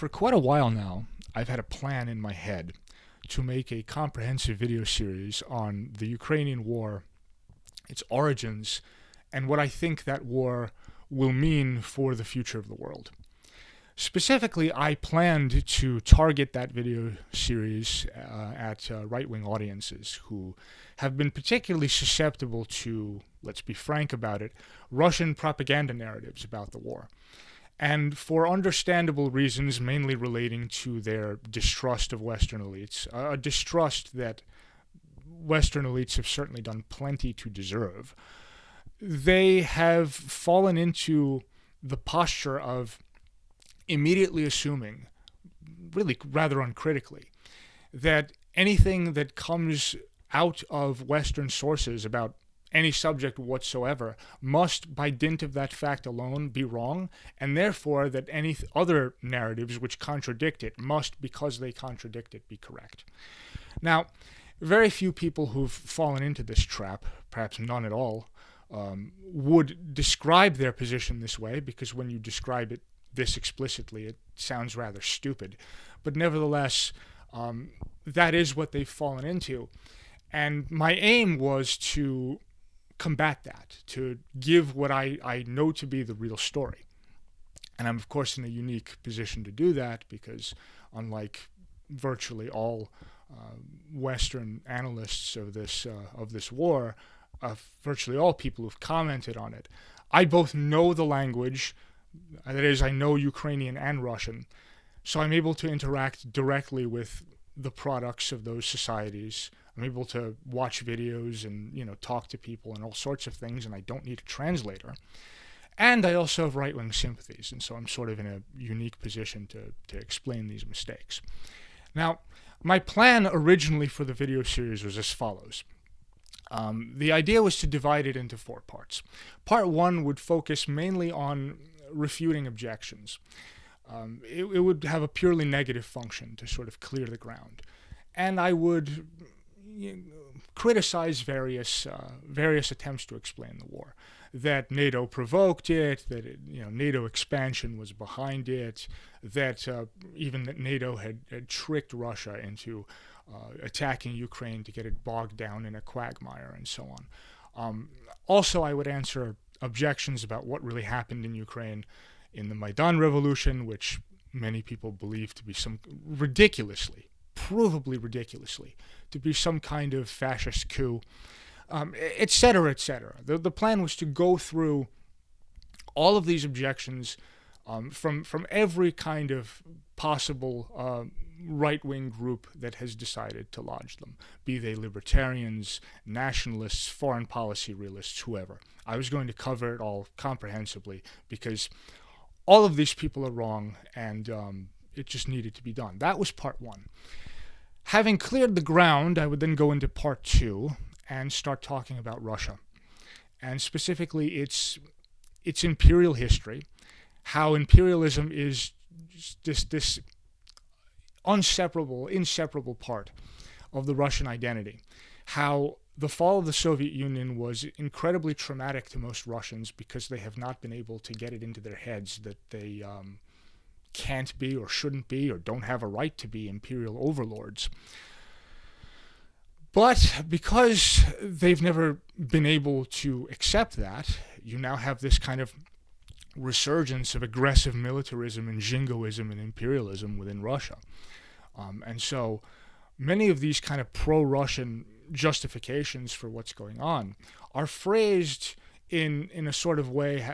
For quite a while now, I've had a plan in my head to make a comprehensive video series on the Ukrainian war, its origins, and what I think that war will mean for the future of the world. Specifically, I planned to target that video series at right-wing audiences who have been particularly susceptible to, let's be frank about it, Russian propaganda narratives about the war. And for understandable reasons, mainly relating to their distrust of Western elites, a distrust that Western elites have certainly done plenty to deserve, they have fallen into the posture of immediately assuming, really rather uncritically, that anything that comes out of Western sources about any subject whatsoever must, by dint of that fact alone, be wrong, and therefore that any other narratives which contradict it must, because they contradict it, be correct. Now, very few people who've fallen into this trap, perhaps none at all, would describe their position this way, because when you describe it this explicitly, it sounds rather stupid. But nevertheless, that is what they've fallen into. And my aim was to combat that, to give what I know to be the real story. And I'm, of course, in a unique position to do that because, unlike virtually all Western analysts of this war, virtually all people who've commented on it, I both know the language, that is, I know Ukrainian and Russian, so I'm able to interact directly with the products of those societies. I'm able to watch videos and, talk to people and all sorts of things, and I don't need a translator. And I also have right-wing sympathies, and so I'm sort of in a unique position to explain these mistakes. Now, my plan originally for the video series was as follows. The idea was to divide it into 4 parts. Part 1 would focus mainly on refuting objections. It would have a purely negative function to sort of clear the ground. And I would criticize various attempts to explain the war. That NATO provoked it, that NATO expansion was behind it, that even that NATO had tricked Russia into attacking Ukraine to get it bogged down in a quagmire and so on. Also, I would answer objections about what really happened in Ukraine in the Maidan Revolution, which many people believe to be provably ridiculously, to be some kind of fascist coup, etc., etc. The plan was to go through all of these objections from every kind of possible right-wing group that has decided to lodge them, be they libertarians, nationalists, foreign policy realists, whoever. I was going to cover it all comprehensively because all of these people are wrong and it just needed to be done. That was part 1. Having cleared the ground, I would then go into part 2 and start talking about Russia, and specifically its imperial history, how imperialism is this inseparable part of the Russian identity, how the fall of the Soviet Union was incredibly traumatic to most Russians because they have not been able to get it into their heads that they can't be or shouldn't be or don't have a right to be imperial overlords. But because they've never been able to accept that, you now have this kind of resurgence of aggressive militarism and jingoism and imperialism within Russia. And so many of these kind of pro-Russian justifications for what's going on are phrased in a sort of way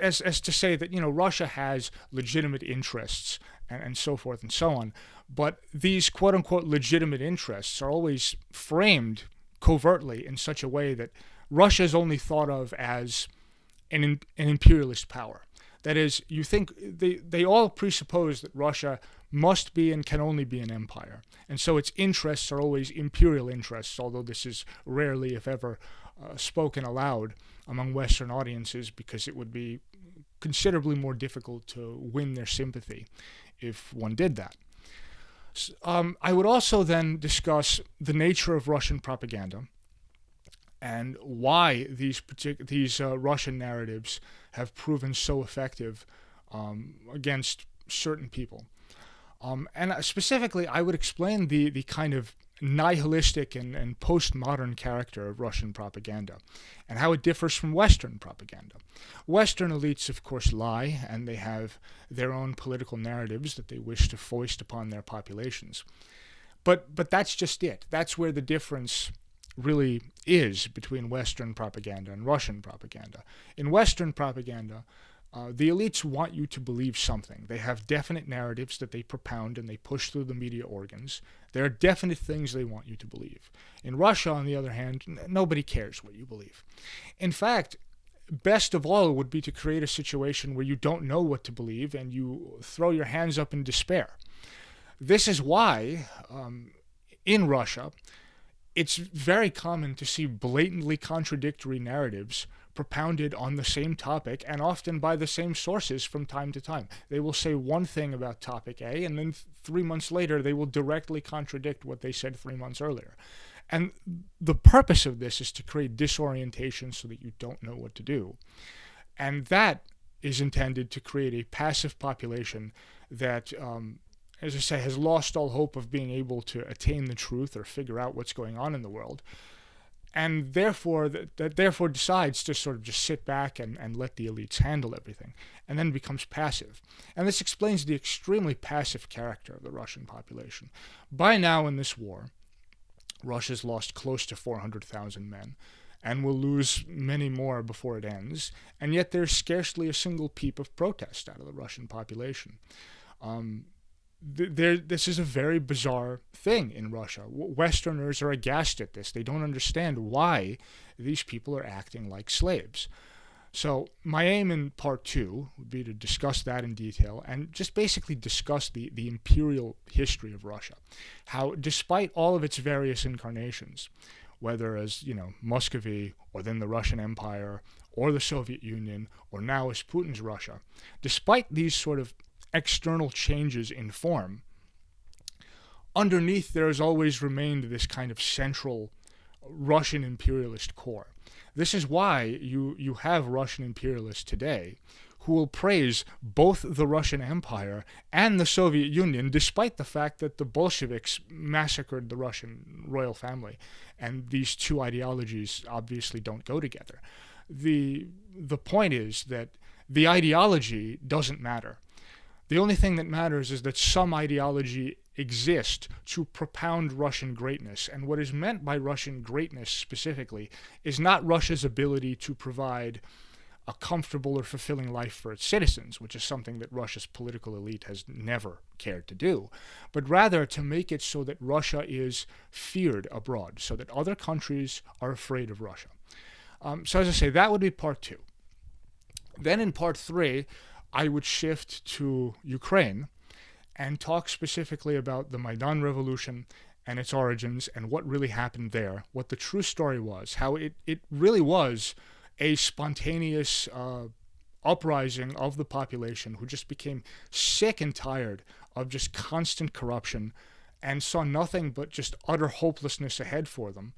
as to say that, Russia has legitimate interests and so forth and so on. But these quote-unquote legitimate interests are always framed covertly in such a way that Russia is only thought of as an imperialist power. That is, you think they all presuppose that Russia must be and can only be an empire. And so its interests are always imperial interests, although this is rarely, if ever, spoken aloud among Western audiences because it would be considerably more difficult to win their sympathy if one did that. I would also then discuss the nature of Russian propaganda and why these Russian narratives have proven so effective against certain people. And specifically, I would explain the kind of nihilistic and postmodern character of Russian propaganda and how it differs from Western propaganda. Western elites, of course, lie, and they have their own political narratives that they wish to foist upon their populations. But that's just it. That's where the difference really is between Western propaganda and Russian propaganda. In Western propaganda, the elites want you to believe something. They have definite narratives that they propound and they push through the media organs. There are definite things they want you to believe. In Russia, on the other hand, nobody cares what you believe. In fact, best of all would be to create a situation where you don't know what to believe and you throw your hands up in despair. This is why, in Russia, it's very common to see blatantly contradictory narratives propounded on the same topic and often by the same sources from time to time. They will say one thing about topic A, and then 3 months later they will directly contradict what they said 3 months earlier. And the purpose of this is to create disorientation so that you don't know what to do. And that is intended to create a passive population that, as I say, has lost all hope of being able to attain the truth or figure out what's going on in the world. And therefore, that therefore decides to sort of just sit back and let the elites handle everything, and then becomes passive. And this explains the extremely passive character of the Russian population. By now in this war, Russia's lost close to 400,000 men, and will lose many more before it ends, and yet there's scarcely a single peep of protest out of the Russian population. This is a very bizarre thing in Russia. Westerners are aghast at this. They don't understand why these people are acting like slaves. So my aim in part 2 would be to discuss that in detail and just basically discuss the imperial history of Russia. How, despite all of its various incarnations, whether as, Muscovy or then the Russian Empire or the Soviet Union or now as Putin's Russia, despite these sort of external changes in form, underneath there has always remained this kind of central Russian imperialist core. This is why you have Russian imperialists today who will praise both the Russian Empire and the Soviet Union, despite the fact that the Bolsheviks massacred the Russian royal family, and these two ideologies obviously don't go together. The point is that the ideology doesn't matter. The only thing that matters is that some ideology exists to propound Russian greatness. And what is meant by Russian greatness specifically is not Russia's ability to provide a comfortable or fulfilling life for its citizens, which is something that Russia's political elite has never cared to do, but rather to make it so that Russia is feared abroad, so that other countries are afraid of Russia. So as I say, that would be part 2. Then in part 3, I would shift to Ukraine and talk specifically about the Maidan Revolution and its origins and what really happened there, what the true story was, how it really was a spontaneous uprising of the population who just became sick and tired of just constant corruption and saw nothing but just utter hopelessness ahead for them.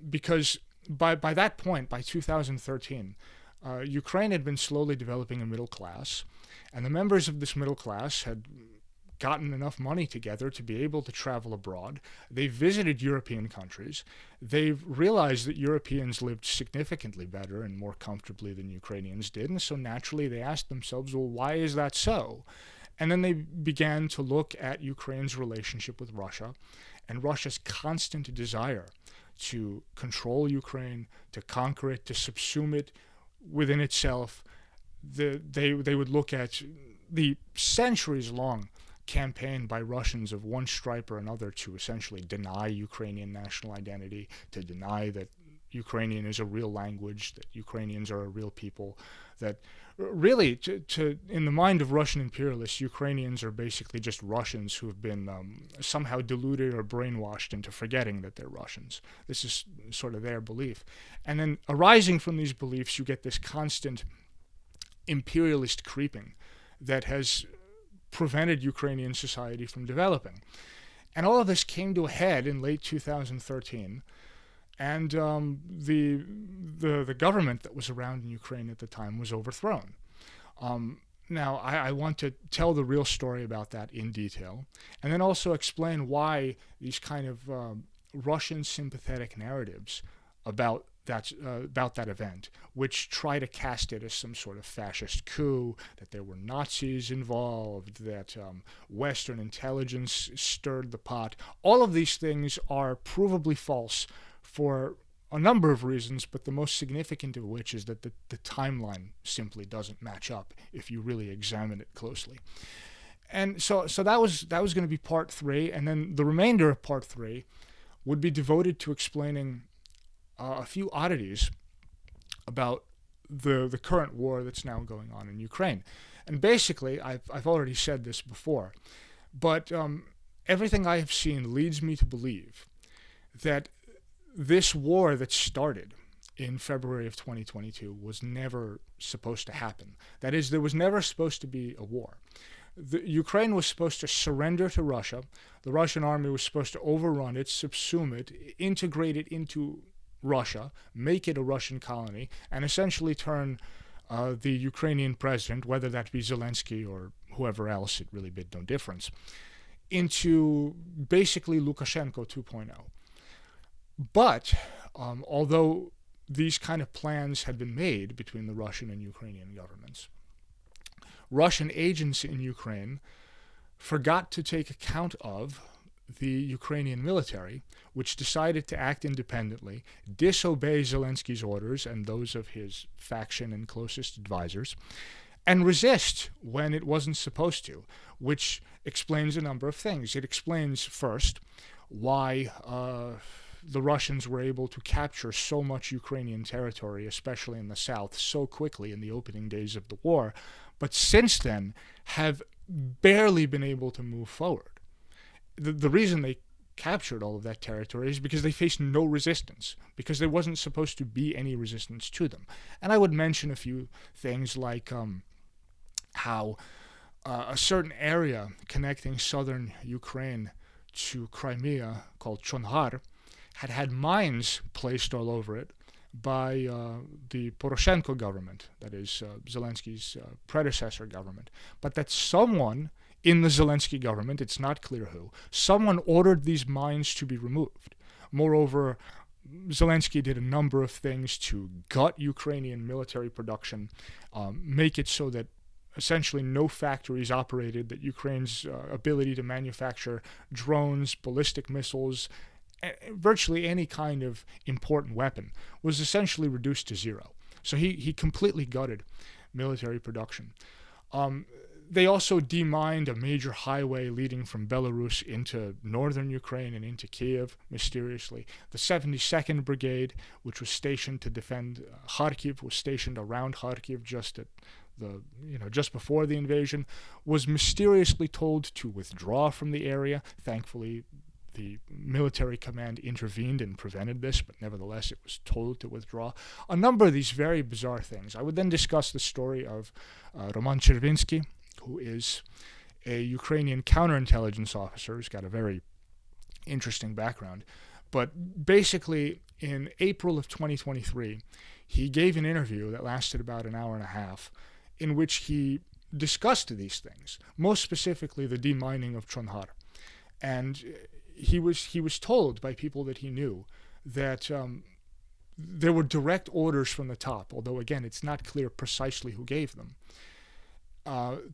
Because by that point, by 2013, Ukraine had been slowly developing a middle class, and the members of this middle class had gotten enough money together to be able to travel abroad. They visited European countries. They've realized that Europeans lived significantly better and more comfortably than Ukrainians did, and so naturally they asked themselves, well, why is that so? And then they began to look at Ukraine's relationship with Russia and Russia's constant desire to control Ukraine, to conquer it, to subsume it within itself. They would look at the centuries-long campaign by Russians of one stripe or another to essentially deny Ukrainian national identity, to deny that Ukrainian is a real language, that Ukrainians are a real people, that really, in the mind of Russian imperialists, Ukrainians are basically just Russians who have been somehow deluded or brainwashed into forgetting that they're Russians. This is sort of their belief. And then arising from these beliefs, you get this constant imperialist creeping that has prevented Ukrainian society from developing. And all of this came to a head in late 2013, and the government that was around in Ukraine at the time was overthrown. Now, I want to tell the real story about that in detail, and then also explain why these kind of Russian sympathetic narratives about that event, which try to cast it as some sort of fascist coup, that there were Nazis involved, that Western intelligence stirred the pot. All of these things are provably false for a number of reasons, but the most significant of which is that the timeline simply doesn't match up if you really examine it closely. And so that was going to be part 3, and then the remainder of part 3 would be devoted to explaining a few oddities about the current war that's now going on in Ukraine. And basically, I've already said this before, but everything I have seen leads me to believe that this war that started in February of 2022 was never supposed to happen. That is, there was never supposed to be a war. Ukraine was supposed to surrender to Russia. The Russian army was supposed to overrun it, subsume it, integrate it into Russia, make it a Russian colony, and essentially turn the Ukrainian president, whether that be Zelensky or whoever else, it really made no difference, into basically Lukashenko 2.0. But although these kind of plans had been made between the Russian and Ukrainian governments, Russian agents in Ukraine forgot to take account of the Ukrainian military, which decided to act independently, disobey Zelensky's orders and those of his faction and closest advisors, and resist when it wasn't supposed to, which explains a number of things. It explains, first, why the Russians were able to capture so much Ukrainian territory, especially in the south, so quickly in the opening days of the war, but since then have barely been able to move forward. The reason they captured all of that territory is because they faced no resistance, because there wasn't supposed to be any resistance to them. And I would mention a few things like how a certain area connecting southern Ukraine to Crimea, called Chonhar, had mines placed all over it by the Poroshenko government, that is Zelensky's predecessor government, but that someone in the Zelensky government, it's not clear who, someone ordered these mines to be removed. Moreover, Zelensky did a number of things to gut Ukrainian military production, make it so that essentially no factories operated, that Ukraine's ability to manufacture drones, ballistic missiles, virtually any kind of important weapon was essentially reduced to zero. So he completely gutted military production. They also demined a major highway leading from Belarus into northern Ukraine and into Kiev, mysteriously. The 72nd Brigade, which was stationed to defend Kharkiv, was stationed around Kharkiv just before the invasion, was mysteriously told to withdraw from the area. Thankfully, the military command intervened and prevented this, but nevertheless it was told to withdraw. A number of these very bizarre things. I would then discuss the story of Roman Chervinsky, who is a Ukrainian counterintelligence officer who's got a very interesting background. But basically, in April of 2023, he gave an interview that lasted about an hour and a half, in which he discussed these things, most specifically the demining of Chonhar. And he was told by people that he knew that there were direct orders from the top, although again it's not clear precisely who gave them,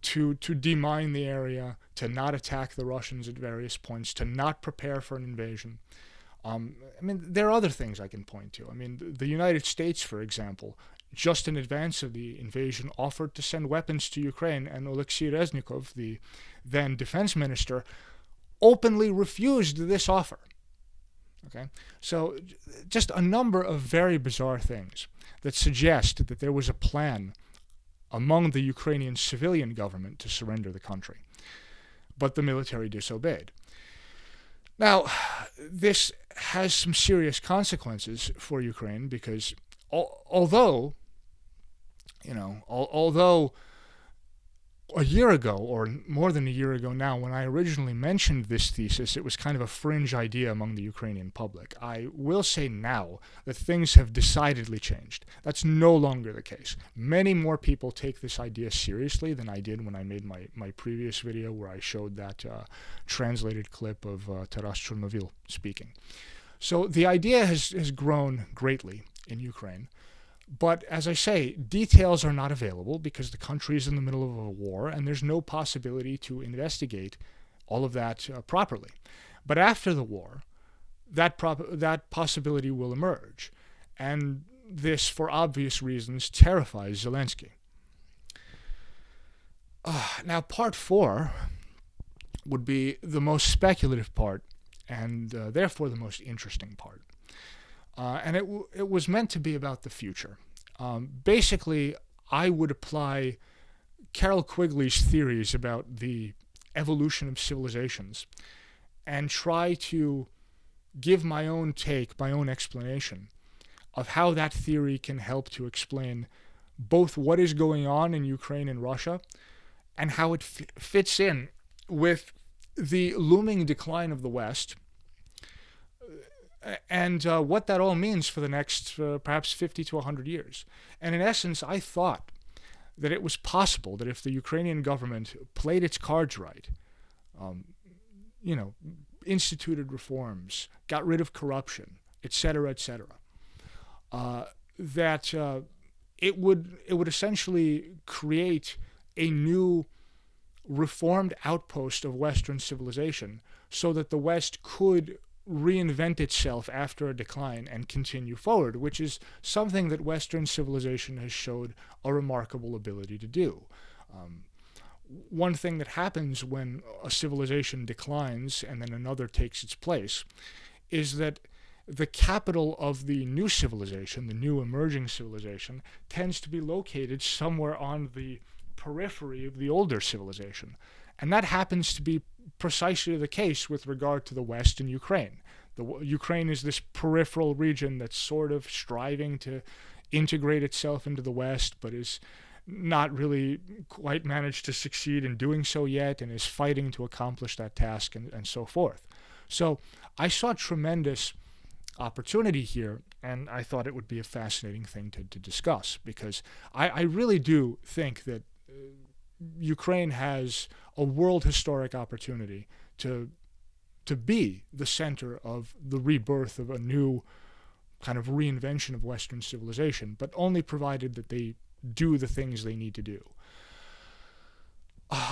to demine the area, to not attack the Russians at various points, to not prepare for an invasion. There are other things I can point to. The United States, for example, just in advance of the invasion, offered to send weapons to Ukraine, and Alexei Reznikov, the then defense minister, openly refused this offer. Okay, so just a number of very bizarre things that suggest that there was a plan among the Ukrainian civilian government to surrender the country, but the military disobeyed. Now, this has some serious consequences for Ukraine because although a year ago, or more than a year ago now, when I originally mentioned this thesis, it was kind of a fringe idea among the Ukrainian public. I will say now that things have decidedly changed. That's no longer the case. Many more people take this idea seriously than I did when I made my previous video where I showed that translated clip of Taras Chornovil speaking. So the idea has grown greatly in Ukraine. But as I say, details are not available because the country is in the middle of a war and there's no possibility to investigate all of that properly. But after the war, that possibility will emerge. And this, for obvious reasons, terrifies Zelensky. Now, part 4 would be the most speculative part and therefore the most interesting part. And it was meant to be about the future. Basically, I would apply Carol Quigley's theories about the evolution of civilizations and try to give my own take, my own explanation of how that theory can help to explain both what is going on in Ukraine and Russia and how it fits in with the looming decline of the West, and what that all means for the next perhaps 50 to 100 years. And in essence, I thought that it was possible that if the Ukrainian government played its cards right, instituted reforms, got rid of corruption, etc., that it would essentially create a new reformed outpost of Western civilization so that the West could reinvent itself after a decline and continue forward, which is something that Western civilization has showed a remarkable ability to do. One thing that happens when a civilization declines and then another takes its place is that the capital of the new civilization, the new emerging civilization, tends to be located somewhere on the periphery of the older civilization. And that happens to be precisely the case with regard to the West and Ukraine. Ukraine is this peripheral region that's sort of striving to integrate itself into the West, but is not really quite managed to succeed in doing so yet and is fighting to accomplish that task and so forth. So I saw tremendous opportunity here, and I thought it would be a fascinating thing to discuss, because I really do think that Ukraine has a world historic opportunity to be the center of the rebirth of a new kind of reinvention of Western civilization, but only provided that they do the things they need to do.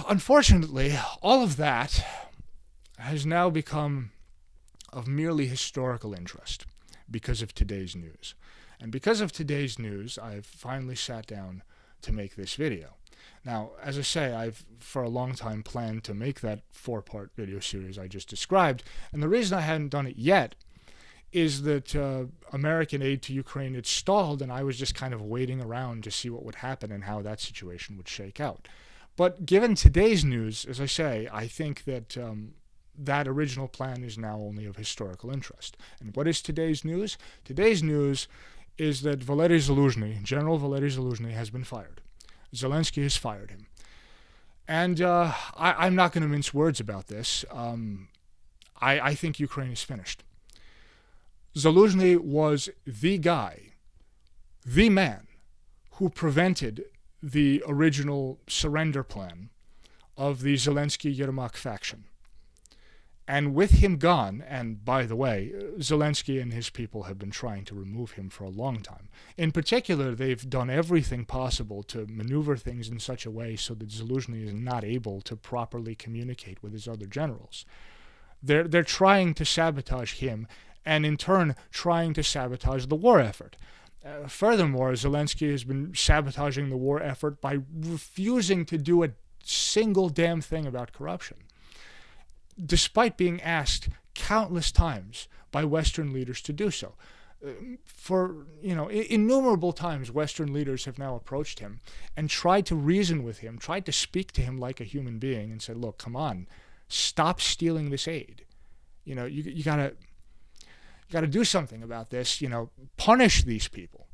Unfortunately, all of that has now become of merely historical interest because of today's news. And because of today's news, I've finally sat down to make this video. Now, as I say, I've for a long time planned to make that 4-part video series I just described, and the reason I hadn't done it yet is that American aid to Ukraine had stalled, and I was just kind of waiting around to see what would happen and how that situation would shake out. But given today's news, as I say, I think that that original plan is now only of historical interest. And what is today's news? Today's news is that Zaluzhnyi, General Valery Zaluzhnyi, has been fired. Zelensky has fired him. And I'm not going to mince words about this. I think Ukraine is finished. Zaluzhnyi was the guy, the man, who prevented the original surrender plan of the Zelensky-Yermak faction. And with him gone, and by the way, Zelensky and his people have been trying to remove him for a long time. In particular, they've done everything possible to maneuver things in such a way so that Zaluzhnyi is not able to properly communicate with his other generals. They're trying to sabotage him, and in turn trying to sabotage the war effort. Furthermore, Zelensky has been sabotaging the war effort by refusing to do a single damn thing about corruption, despite being asked countless times by Western leaders to do so. For innumerable times, Western leaders have now approached him and tried to reason with him, tried to speak to him like a human being, and said, "Look, come on, stop stealing this aid. You gotta do something about this. Punish these people."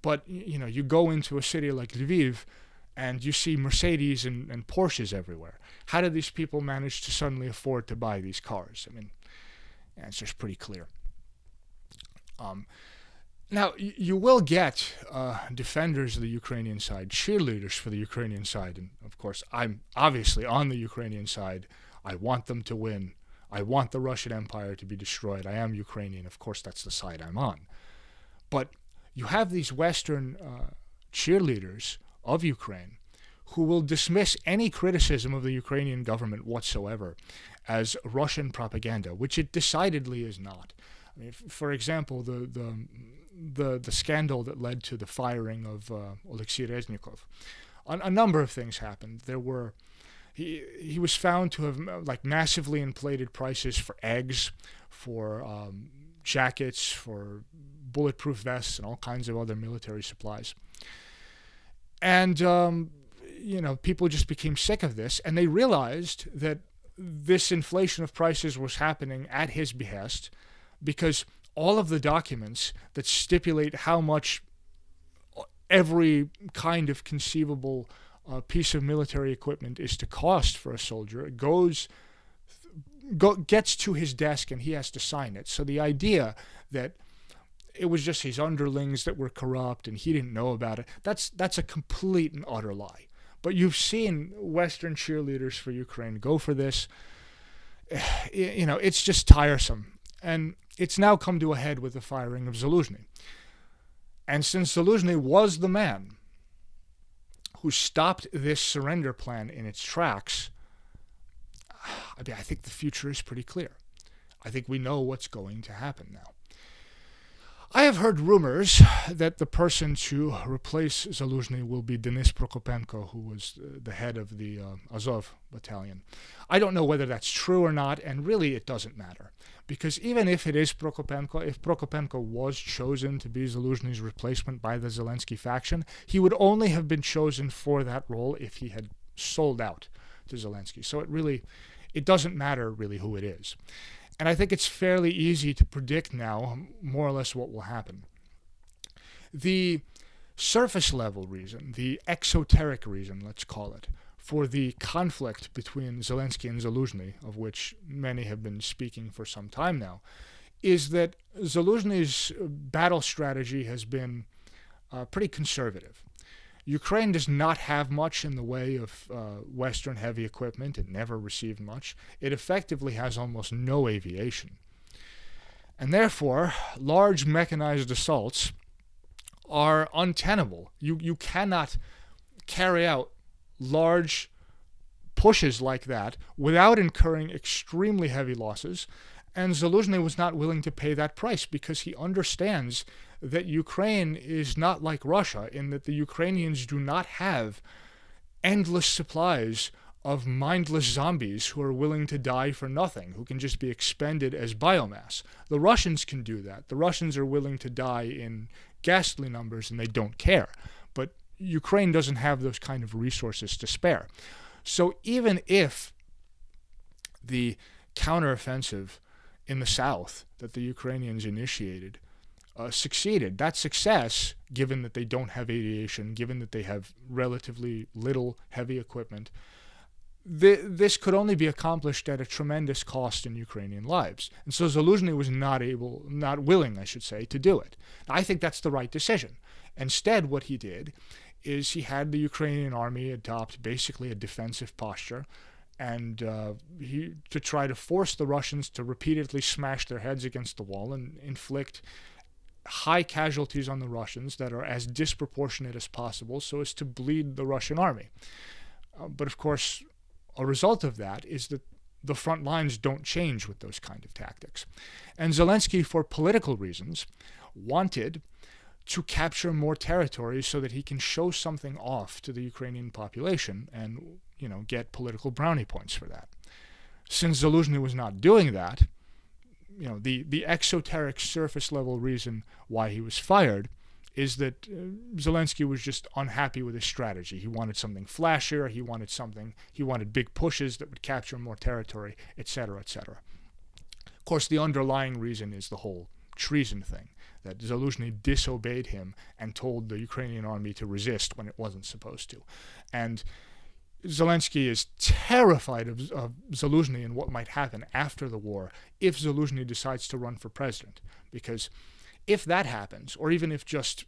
But you go into a city like Lviv, and you see Mercedes and Porsches everywhere. How did these people manage to suddenly afford to buy these cars? I mean, the answer's pretty clear. Now, you will get defenders of the Ukrainian side, cheerleaders for the Ukrainian side, and of course, I'm obviously on the Ukrainian side. I want them to win. I want the Russian Empire to be destroyed. I am Ukrainian. Of course, that's the side I'm on. But you have these Western cheerleaders of Ukraine who will dismiss any criticism of the Ukrainian government whatsoever as Russian propaganda, which it decidedly is not. I mean, for example, the scandal that led to the firing of Alexei Reznikov, a number of things happened. He was found to have massively inflated prices for eggs, for jackets, for bulletproof vests, and all kinds of other military supplies. And people just became sick of this, and they realized that this inflation of prices was happening at his behest, because all of the documents that stipulate how much every kind of conceivable piece of military equipment is to cost for a soldier, it gets to his desk and he has to sign it. So the idea that it was just his underlings that were corrupt and he didn't know about it, that's a complete and utter lie. But you've seen Western cheerleaders for Ukraine go for this. It's just tiresome. And it's now come to a head with the firing of Zaluzhnyi. And since Zaluzhnyi was the man who stopped this surrender plan in its tracks, I think the future is pretty clear. I think we know what's going to happen now. I have heard rumors that the person to replace Zaluzhnyi will be Denis Prokopenko, who was the head of the Azov battalion. I don't know whether that's true or not, and really it doesn't matter. Because even if it is Prokopenko, if Prokopenko was chosen to be Zaluzhny's replacement by the Zelensky faction, he would only have been chosen for that role if he had sold out to Zelensky. So it doesn't matter really who it is. And I think it's fairly easy to predict now more or less what will happen. The surface level reason, the exoteric reason, let's call it, for the conflict between Zelensky and Zaluzhnyi, of which many have been speaking for some time now, is that Zaluzhny's battle strategy has been pretty conservative. Ukraine does not have much in the way of Western heavy equipment. It never received much. It effectively has almost no aviation. And therefore, large mechanized assaults are untenable. You cannot carry out large pushes like that without incurring extremely heavy losses. And Zaluzhny was not willing to pay that price because he understands that Ukraine is not like Russia in that the Ukrainians do not have endless supplies of mindless zombies who are willing to die for nothing, who can just be expended as biomass. The Russians can do that. The Russians are willing to die in ghastly numbers and they don't care. But Ukraine doesn't have those kind of resources to spare. So even if the counteroffensive in the south that the Ukrainians initiated succeeded, that success, given that they don't have aviation, given that they have relatively little heavy equipment, this could only be accomplished at a tremendous cost in Ukrainian lives. And so Zaluzhny was not willing, to do it. I think that's the right decision. Instead, what he did is he had the Ukrainian army adopt basically a defensive posture, and to try to force the Russians to repeatedly smash their heads against the wall and inflict high casualties on the Russians that are as disproportionate as possible so as to bleed the Russian army. But of course, a result of that is that the front lines don't change with those kind of tactics. And Zelensky, for political reasons, wanted to capture more territory so that he can show something off to the Ukrainian population and, get political brownie points for that. Since Zaluzhny was not doing that, the exoteric surface level reason why he was fired is that Zelensky was just unhappy with his strategy. He wanted something flashier, he wanted big pushes that would capture more territory, etc., etc. Of course, the underlying reason is the whole treason thing, that Zaluzhnyi disobeyed him and told the Ukrainian army to resist when it wasn't supposed to. And Zelensky is terrified of Zaluzhnyi and what might happen after the war if Zaluzhnyi decides to run for president. Because if that happens, or even if just,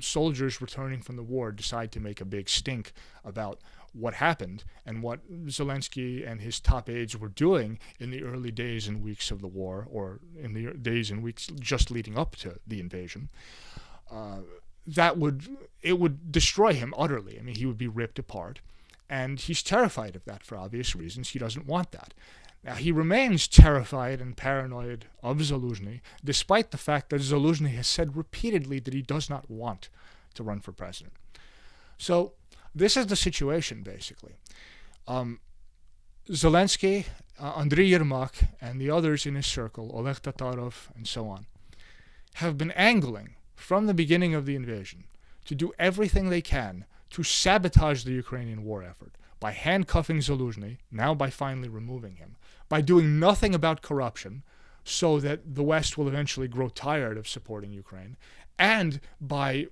soldiers returning from the war decide to make a big stink about what happened and what Zelensky and his top aides were doing in the early days and weeks of the war, or in the days and weeks just leading up to the invasion, it would destroy him utterly. I mean, he would be ripped apart, and he's terrified of that for obvious reasons. He doesn't want that. Now, he remains terrified and paranoid of Zaluzhnyi, despite the fact that Zaluzhnyi has said repeatedly that he does not want to run for president. So this is the situation, basically. Zelensky, Andriy Yermak, and the others in his circle, Oleg Tatarov, and so on, have been angling from the beginning of the invasion to do everything they can to sabotage the Ukrainian war effort by handcuffing Zaluzhnyi, now by finally removing him, by doing nothing about corruption so that the West will eventually grow tired of supporting Ukraine, and by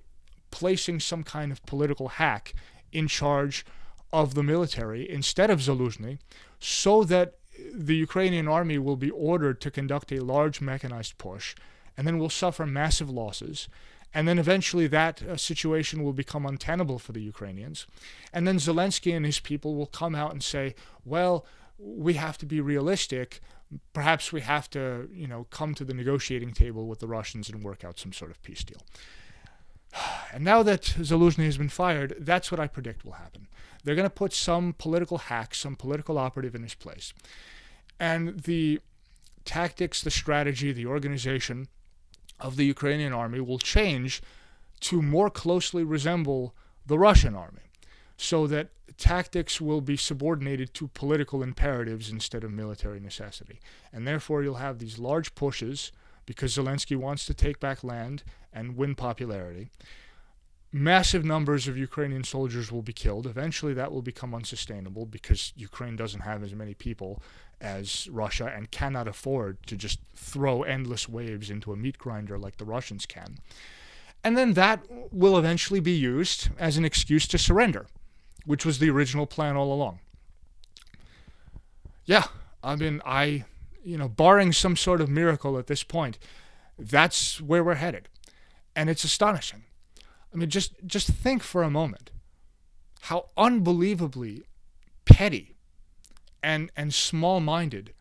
placing some kind of political hack in charge of the military instead of Zaluzhnyi, so that the Ukrainian army will be ordered to conduct a large mechanized push, and then will suffer massive losses. And then eventually that situation will become untenable for the Ukrainians. And then Zelensky and his people will come out and say, well, we have to be realistic. Perhaps we have to, come to the negotiating table with the Russians and work out some sort of peace deal. And now that Zaluzhnyi has been fired, that's what I predict will happen. They're going to put some political hack, some political operative in his place. And the tactics, the strategy, the organization of the Ukrainian army will change to more closely resemble the Russian army, so that tactics will be subordinated to political imperatives instead of military necessity. And therefore you'll have these large pushes because Zelensky wants to take back land and win popularity. Massive numbers of Ukrainian soldiers will be killed. Eventually that will become unsustainable because Ukraine doesn't have as many people as Russia and cannot afford to just throw endless waves into a meat grinder like the Russians can. And then that will eventually be used as an excuse to surrender, which was the original plan all along. Yeah, I mean, barring some sort of miracle at this point, that's where we're headed. And it's astonishing. I mean, just think for a moment how unbelievably petty and small-minded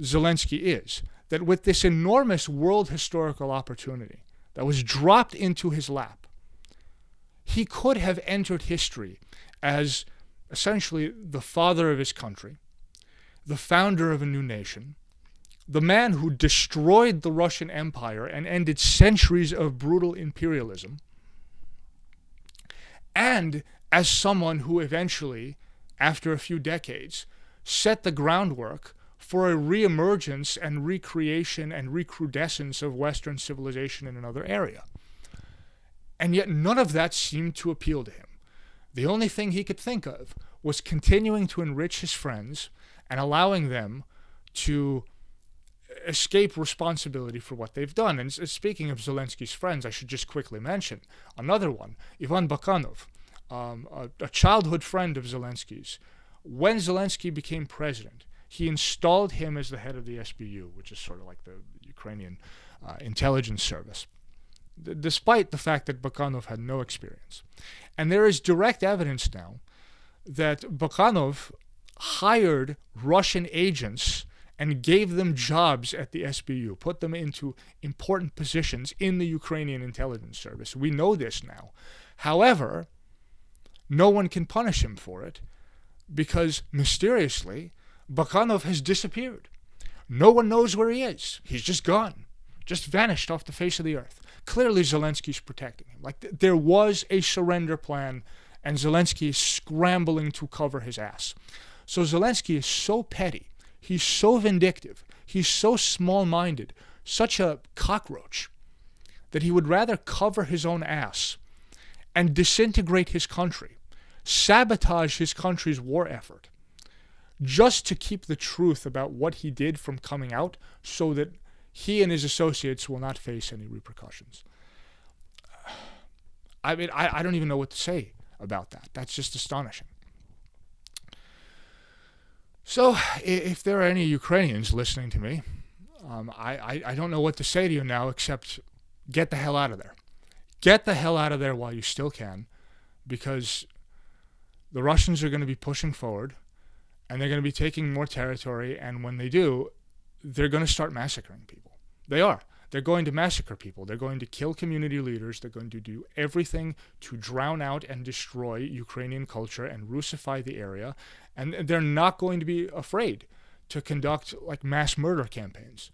Zelensky is, that with this enormous world historical opportunity that was dropped into his lap, he could have entered history as essentially the father of his country, the founder of a new nation, the man who destroyed the Russian Empire and ended centuries of brutal imperialism, and as someone who eventually, after a few decades, set the groundwork for a reemergence and recreation and recrudescence of Western civilization in another area. And yet none of that seemed to appeal to him. The only thing he could think of was continuing to enrich his friends and allowing them to escape responsibility for what they've done. And speaking of Zelensky's friends, I should just quickly mention another one, Ivan Bakanov, a childhood friend of Zelensky's. When Zelensky became president, he installed him as the head of the SBU, which is sort of like the Ukrainian intelligence service, despite the fact that Bakanov had no experience. And there is direct evidence now that Bakanov hired Russian agents and gave them jobs at the SBU, put them into important positions in the Ukrainian intelligence service. We know this now. However, no one can punish him for it because, mysteriously, Bakanov has disappeared. No one knows where he is. He's just gone, just vanished off the face of the earth. Clearly, Zelensky's protecting him. There was a surrender plan, and Zelensky is scrambling to cover his ass. So Zelensky is so petty. He's so vindictive. He's so small-minded, such a cockroach, that he would rather cover his own ass and disintegrate his country, sabotage his country's war effort, just to keep the truth about what he did from coming out so that he and his associates will not face any repercussions. I mean, I don't even know what to say about that. That's just astonishing. So, if there are any Ukrainians listening to me, I don't know what to say to you now except get the hell out of there. Get the hell out of there while you still can, because the Russians are going to be pushing forward, and they're going to be taking more territory, and when they do, they're going to start massacring people. They are. They're going to massacre people. They're going to kill community leaders. They're going to do everything to drown out and destroy Ukrainian culture and Russify the area. And they're not going to be afraid to conduct like mass murder campaigns.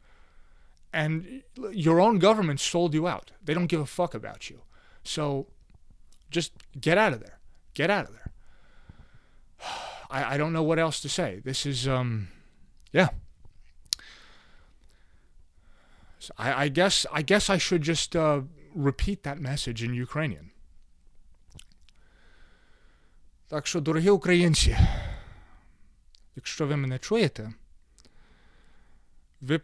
And your own government sold you out. They don't give a fuck about you. So just get out of there. Get out of there. I don't know what else to say. This is, yeah. So I guess I should just repeat that message in Ukrainian. Так що, дорогі українці, якщо ви мене чуєте, ви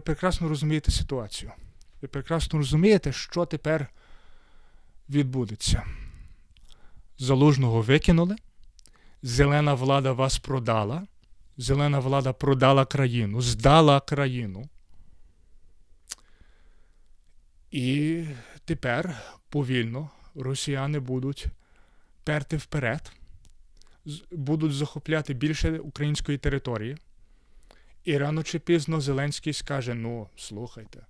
прекрасно розумієте ситуацію. Ви прекрасно розумієте, що тепер відбудеться. Залужного викинули, зелена влада вас продала, зелена влада продала країну, здала країну. І тепер повільно росіяни будуть перти вперед, будуть захопляти більше української території. І рано чи пізно Зеленський скаже, ну, слухайте,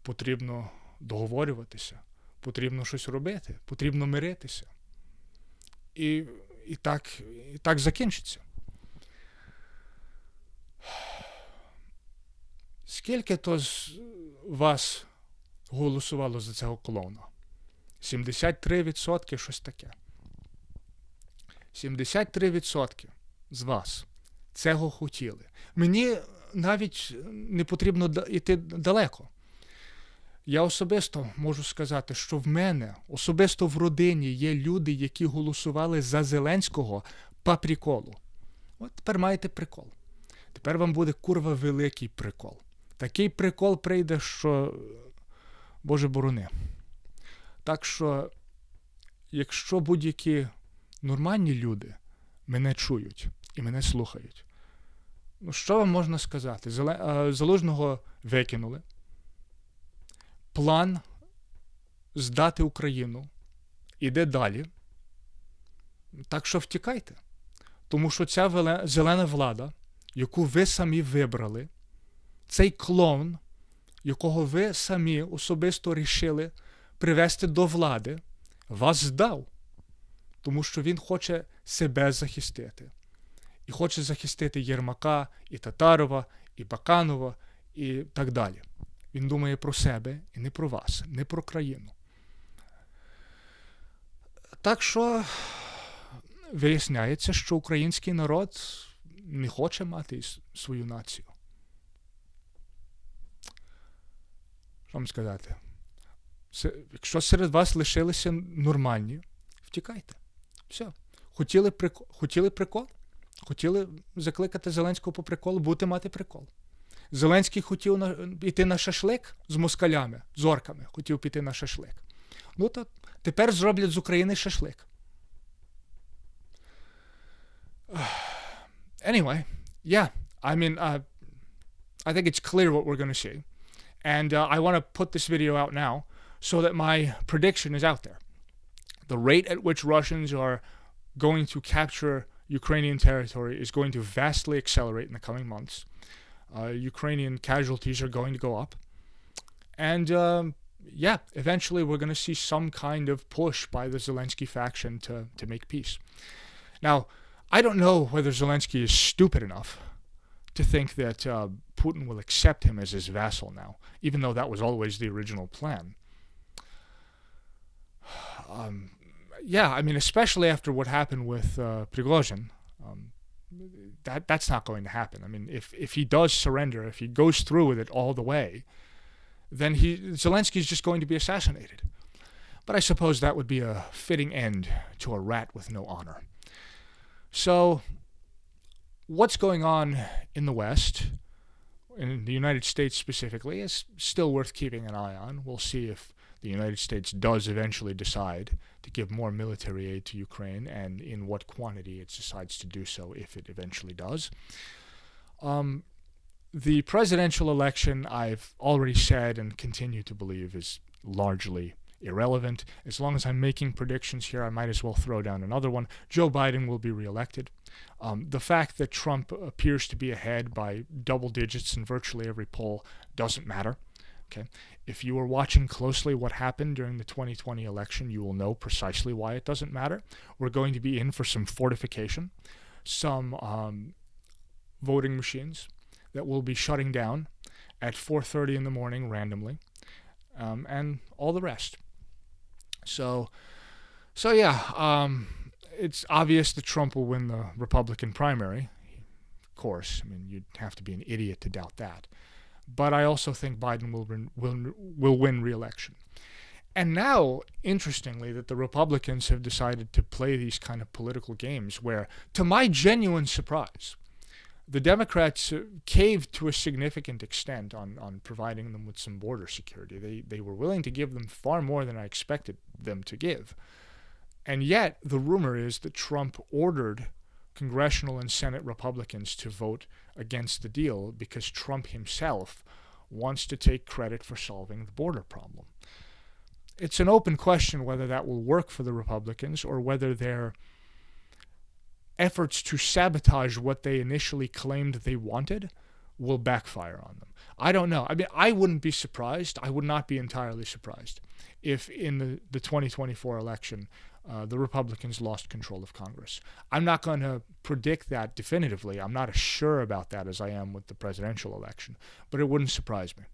потрібно договорюватися, потрібно щось робити, потрібно миритися. І так закінчиться. Скільки то з вас голосувало за цього клоуна? 73%, щось таке. 73% з вас цього хотіли. Мені навіть не потрібно йти далеко. Я особисто можу сказати, що в мене, особисто в родині, є люди, які голосували за Зеленського по приколу. От тепер маєте прикол. Тепер вам буде курва великий прикол. Такий прикол прийде, що Боже борони. Так що, якщо будь-які нормальні люди мене чують і мене слухають, ну що вам можна сказати? Залужного викинули. План здати Україну іде далі. Так що втікайте. Тому що ця зелена влада, яку ви самі вибрали, цей клоун, якого ви самі особисто рішили привести до влади, вас здав. Тому що він хоче себе захистити. І хоче захистити Єрмака, і Татарова, і Баканова, і так далі. Він думає про себе і не про вас, не про країну. Так що виясняється, що український народ не хоче мати свою націю. Що вам сказати? Якщо серед вас лишилися нормальні, втікайте. Все. Хотіли прикол? Хотіли закликати Зеленського по приколу? Будете мати прикол. Зеленський хотів йти на шашлик з москалями, з орками. Хотів піти на шашлик. Ну, то тепер зроблять з України шашлик. Anyway, yeah. I mean, I think it's clear what we're going to see. And I want to put this video out now so that my prediction is out there. The rate at which Russians are going to capture Ukrainian territory is going to vastly accelerate in the coming months. Ukrainian casualties are going to go up. And yeah, eventually we're going to see some kind of push by the Zelensky faction to make peace. Now, I don't know whether Zelensky is stupid enough to think that Putin will accept him as his vassal now, even though that was always the original plan. Yeah, I mean, especially after what happened with Prigozhin, that's not going to happen. I mean, if he does surrender, if he goes through with it all the way, then Zelensky is just going to be assassinated. But I suppose that would be a fitting end to a rat with no honor. So, what's going on in the West? in the United States specifically, is still worth keeping an eye on. We'll see if the United States does eventually decide to give more military aid to Ukraine, and in what quantity it decides to do so, if it eventually does. The presidential election, I've already said and continue to believe, is largely irrelevant. As long as I'm making predictions here, I might as well throw down another one. Joe Biden will be reelected. The fact that Trump appears to be ahead by double digits in virtually every poll doesn't matter. Okay. If you were watching closely what happened during the 2020 election, you will know precisely why it doesn't matter. We're going to be in for some fortification, some voting machines that will be shutting down at 4:30 in the morning randomly, and all the rest. So yeah, it's obvious that Trump will win the Republican primary. Of course, I mean, you'd have to be an idiot to doubt that. But I also think Biden will win re-election. And now, interestingly, that the Republicans have decided to play these kind of political games where, to my genuine surprise, the Democrats caved to a significant extent on providing them with some border security. They were willing to give them far more than I expected them to give. And yet, the rumor is that Trump ordered congressional and Senate Republicans to vote against the deal because Trump himself wants to take credit for solving the border problem. It's an open question whether that will work for the Republicans or whether their efforts to sabotage what they initially claimed they wanted will backfire on them. I don't know. I mean, I wouldn't be surprised. I would not be entirely surprised if in the 2024 election the Republicans lost control of Congress. I'm not going to predict that definitively. I'm not as sure about that as I am with the presidential election, but it wouldn't surprise me.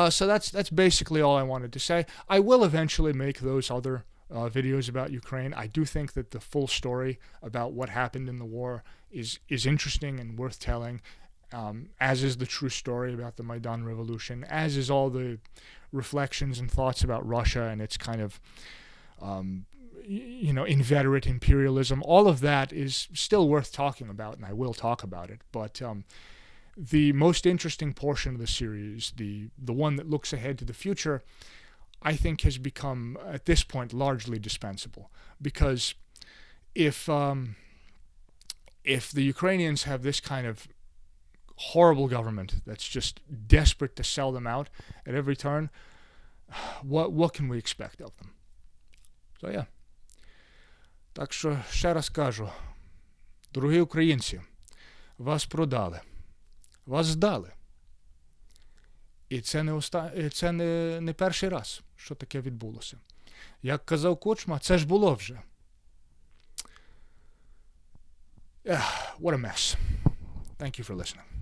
So that's basically all I wanted to say. I will eventually make those other videos about Ukraine. I do think that the full story about what happened in the war is interesting and worth telling, as is the true story about the Maidan Revolution, as is all the reflections and thoughts about Russia and its kind of inveterate imperialism. All of that is still worth talking about, and I will talk about it. But the most interesting portion of the series, the one that looks ahead to the future, I think has become, at this point, largely dispensable. Because if the Ukrainians have this kind of horrible government that's just desperate to sell them out at every turn, what can we expect of them? So, yeah. Так що, ще раз кажу, дорогі українці, вас продали, вас здали. І це не перший раз, що таке відбулося. Як казав Кучма, це ж було вже. What a mess. Thank you for listening.